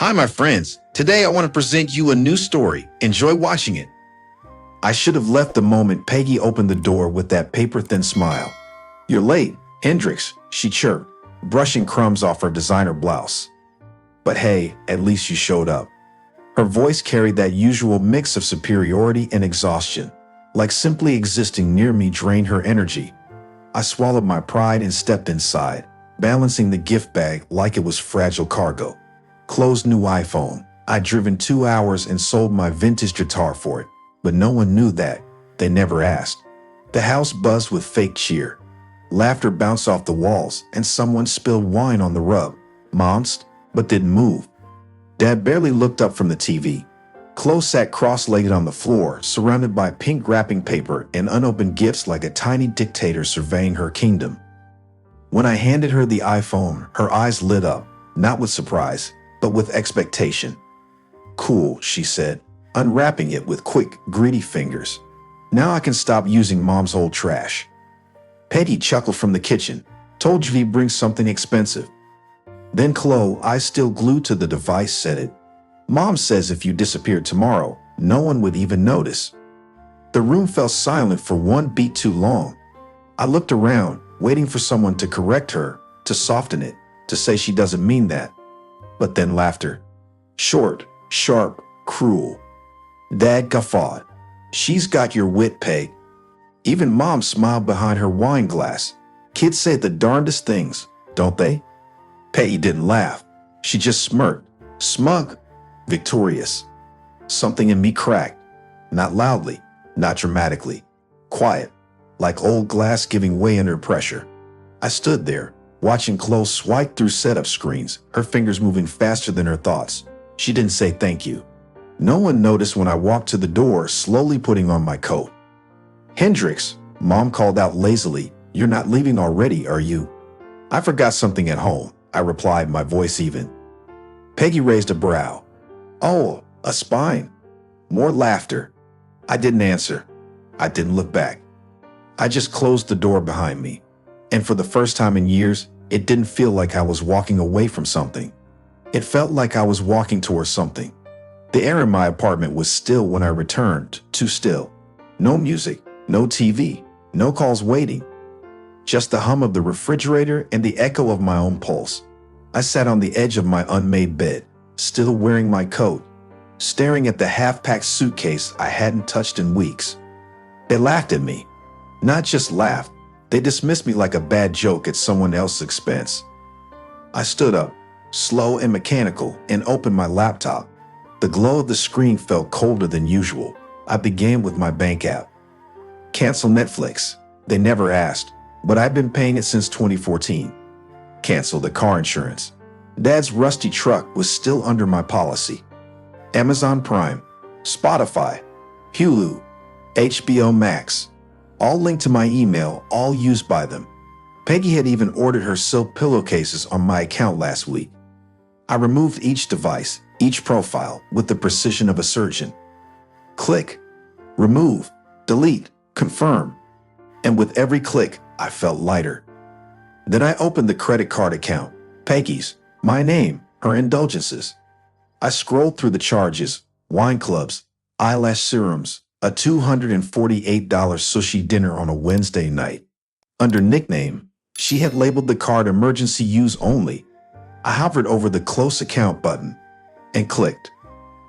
Hi, my friends. Today I want to present you a new story. Enjoy watching it. I should have left the moment Peggy opened the door with that paper-thin smile. "You're late, Hendrix," she chirped, brushing crumbs off her designer blouse. "But hey, at least you showed up." Her voice carried that usual mix of superiority and exhaustion, like simply existing near me drained her energy. I swallowed my pride and stepped inside, balancing the gift bag like it was fragile cargo. Closed new iPhone. I'd driven 2 hours and sold my vintage guitar for it, but no one knew that. They never asked. The house buzzed with fake cheer. Laughter bounced off the walls, and someone spilled wine on the rug. Mom's, but didn't move. Dad barely looked up from the TV. Chloe sat cross-legged on the floor, surrounded by pink wrapping paper and unopened gifts like a tiny dictator surveying her kingdom. When I handed her the iPhone, her eyes lit up, not with surprise, but with expectation. "Cool," she said, unwrapping it with quick, greedy fingers. "Now I can stop using Mom's old trash." Peggy chuckled from the kitchen. "Told you he'd bring something expensive." Then Chloe, eyes still glued to the device, said it. "Mom says if you disappeared tomorrow, no one would even notice." The room fell silent for one beat too long. I looked around, waiting for someone to correct her, to soften it, to say she doesn't mean that. But then laughter. Short, sharp, cruel. Dad guffawed. "She's got your wit, Peg." Even Mom smiled behind her wine glass. "Kids say the darndest things, don't they?" Peggy didn't laugh. She just smirked. Smug, victorious. Something in me cracked. Not loudly, not dramatically. Quiet, like old glass giving way under pressure. I stood there, watching Chloe swipe through setup screens, her fingers moving faster than her thoughts. She didn't say thank you. No one noticed when I walked to the door, slowly putting on my coat. "Hendrix," Mom called out lazily, "you're not leaving already, are you?" "I forgot something at home," I replied, my voice even. Peggy raised a brow. "Oh, a spine." More laughter. I didn't answer. I didn't look back. I just closed the door behind me. And for the first time in years, it didn't feel like I was walking away from something. It felt like I was walking towards something. The air in my apartment was still when I returned, too still. No music, no TV, no calls waiting. Just the hum of the refrigerator and the echo of my own pulse. I sat on the edge of my unmade bed, still wearing my coat, staring at the half-packed suitcase I hadn't touched in weeks. They laughed at me. Not just laughed, they dismissed me like a bad joke at someone else's expense. I stood up, slow and mechanical, and opened my laptop. The glow of the screen felt colder than usual. I began with my bank app. Cancel Netflix. They never asked, but I've been paying it since 2014. Cancel the car insurance. Dad's rusty truck was still under my policy. Amazon Prime, Spotify, Hulu, HBO Max, all linked to my email, all used by them. Peggy had even ordered her silk pillowcases on my account last week. I removed each device, each profile, with the precision of a surgeon. Click, remove, delete, confirm. And with every click, I felt lighter. Then I opened the credit card account. Peggy's, my name, her indulgences. I scrolled through the charges, wine clubs, eyelash serums, a $248 sushi dinner on a Wednesday night. Under nickname, she had labeled the card emergency use only. I hovered over the close account button and clicked.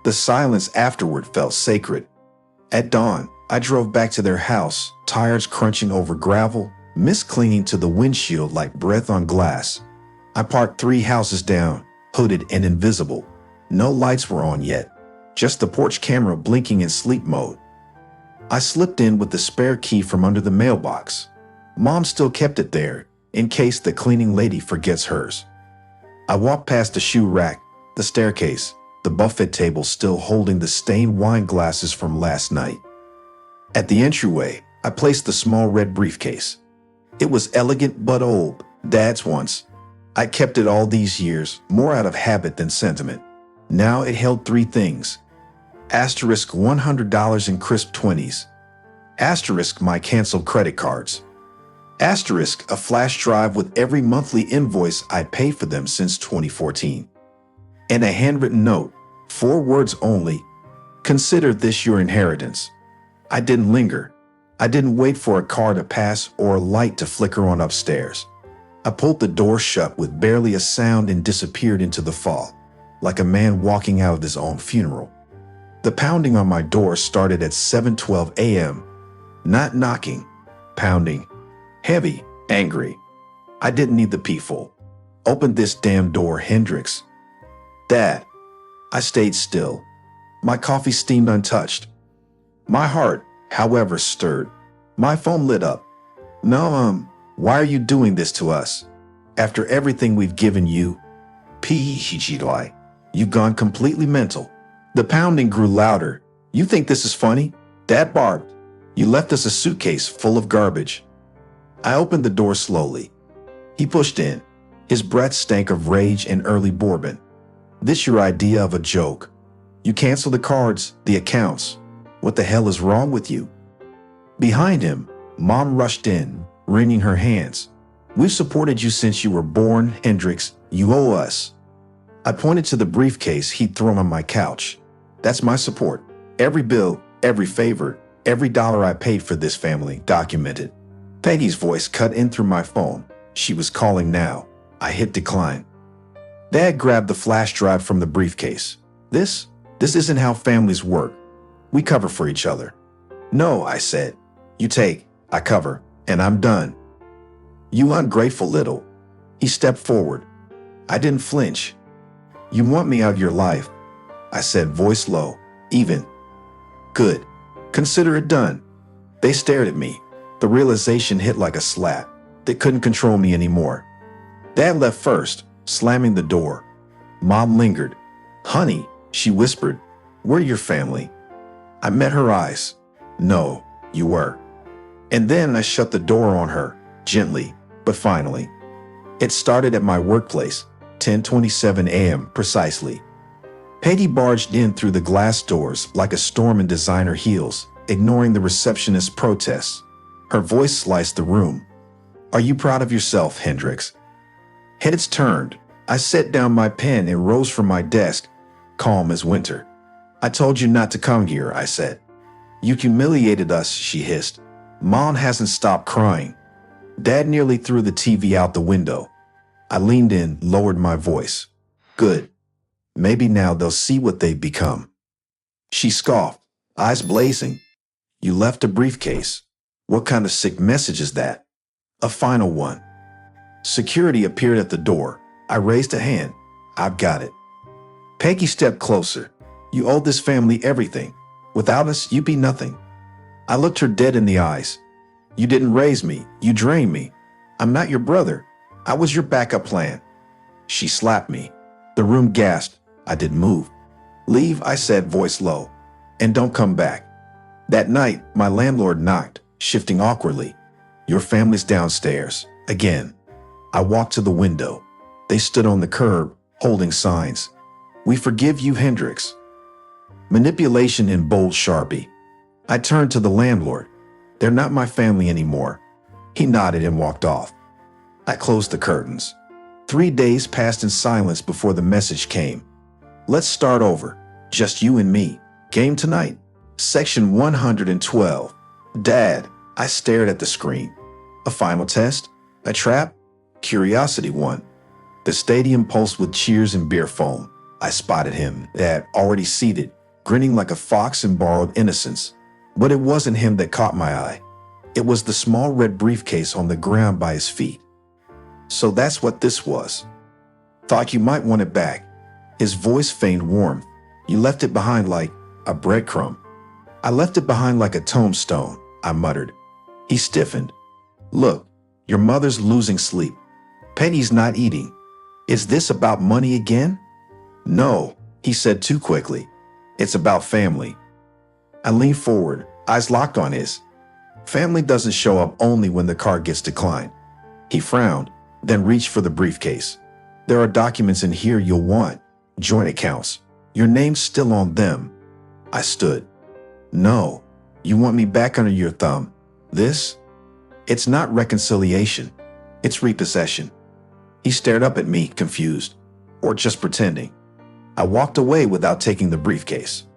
The silence afterward felt sacred. At dawn, I drove back to their house, tires crunching over gravel, mist clinging to the windshield like breath on glass. I parked 3 houses down, hooded and invisible. No lights were on yet, just the porch camera blinking in sleep mode. I slipped in with the spare key from under the mailbox. Mom still kept it there, in case the cleaning lady forgets hers. I walked past the shoe rack, the staircase, the buffet table still holding the stained wine glasses from last night. At the entryway, I placed the small red briefcase. It was elegant but old, Dad's once. I kept it all these years, more out of habit than sentiment. Now it held 3 things. Asterisk $100 in crisp 20s. Asterisk my canceled credit cards. Asterisk a flash drive with every monthly invoice I paid for them since 2014. and a handwritten note, 4 words only. Consider this your inheritance. I didn't linger. I didn't wait for a car to pass or a light to flicker on upstairs. I pulled the door shut with barely a sound and disappeared into the fall, like a man walking out of his own funeral. The pounding on my door started at 7:12 a.m. Not knocking, pounding. Heavy, angry. I didn't need the peaceful. Open this damn door, Hendrix. Dad. I stayed still. My coffee steamed untouched. My heart, however, stirred. My phone lit up. No, why are you doing this to us? After everything we've given you? P.H.G.Y. You've gone completely mental. The pounding grew louder. You think this is funny? Dad barked. You left us a suitcase full of garbage. I opened the door slowly. He pushed in. His breath stank of rage and early bourbon. This your idea of a joke? You cancel the cards, the accounts. What the hell is wrong with you? Behind him, Mom rushed in, wringing her hands. We've supported you since you were born, Hendrix. You owe us. I pointed to the briefcase he'd thrown on my couch. That's my support. Every bill, every favor, every dollar I paid for this family, documented. Peggy's voice cut in through my phone. She was calling now. I hit decline. Dad grabbed the flash drive from the briefcase. This isn't how families work. We cover for each other. No, I said. You take, I cover, and I'm done. You ungrateful little. He stepped forward. I didn't flinch. You want me out of your life, I said, voice low, even. Good. Consider it done. They stared at me. The realization hit like a slap. They couldn't control me anymore. Dad left first, slamming the door. Mom lingered. Honey, she whispered, we're your family. I met her eyes. No, you were. And then I shut the door on her, gently, but finally. It started at my workplace, 10:27 a.m. precisely. Peggy barged in through the glass doors like a storm in designer heels, ignoring the receptionist's protests. Her voice sliced the room. Are you proud of yourself, Hendrix? Heads turned. I set down my pen and rose from my desk, calm as winter. I told you not to come here, I said. You humiliated us, she hissed. Mom hasn't stopped crying. Dad nearly threw the TV out the window. I leaned in, lowered my voice. Good. Maybe now they'll see what they've become. She scoffed, eyes blazing. You left a briefcase. What kind of sick message is that? A final one. Security appeared at the door. I raised a hand. I've got it. Peggy stepped closer. You owe this family everything. Without us, you'd be nothing. I looked her dead in the eyes. You didn't raise me. You drained me. I'm not your brother. I was your backup plan. She slapped me. The room gasped. I didn't move. Leave, I said, voice low. And don't come back. That night, my landlord knocked, shifting awkwardly. Your family's downstairs. Again. I walked to the window. They stood on the curb, holding signs. We forgive you, Hendrix. Manipulation in bold Sharpie. I turned to the landlord. They're not my family anymore. He nodded and walked off. I closed the curtains. 3 days passed in silence before the message came. Let's start over. Just you and me. Game tonight. Section 112. Dad, I stared at the screen. A final test? A trap? Curiosity won. The stadium pulsed with cheers and beer foam. I spotted him, Dad, already seated, grinning like a fox in borrowed innocence. But it wasn't him that caught my eye. It was the small red briefcase on the ground by his feet. So that's what this was. Thought you might want it back. His voice feigned warmth. You left it behind like a breadcrumb. I left it behind like a tombstone, I muttered. He stiffened. Look, your mother's losing sleep. Penny's not eating. Is this about money again? No, he said too quickly. It's about family. I leaned forward, eyes locked on his. Family doesn't show up only when the card gets declined. He frowned, then reached for the briefcase. There are documents in here you'll want. Joint accounts. Your name's still on them. I stood. No, you want me back under your thumb. This? It's not reconciliation. It's repossession. He stared up at me, confused. Or just pretending. I walked away without taking the briefcase.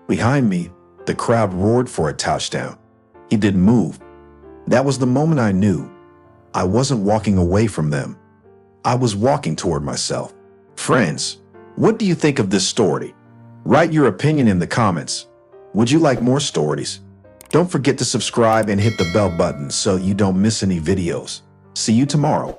Behind me, the crowd roared for a touchdown. He didn't move. That was the moment I knew I wasn't walking away from them. I was walking toward myself. Friends, what do you think of this story? Write your opinion in the comments. Would you like more stories? Don't forget to subscribe and hit the bell button so you don't miss any videos. See you tomorrow.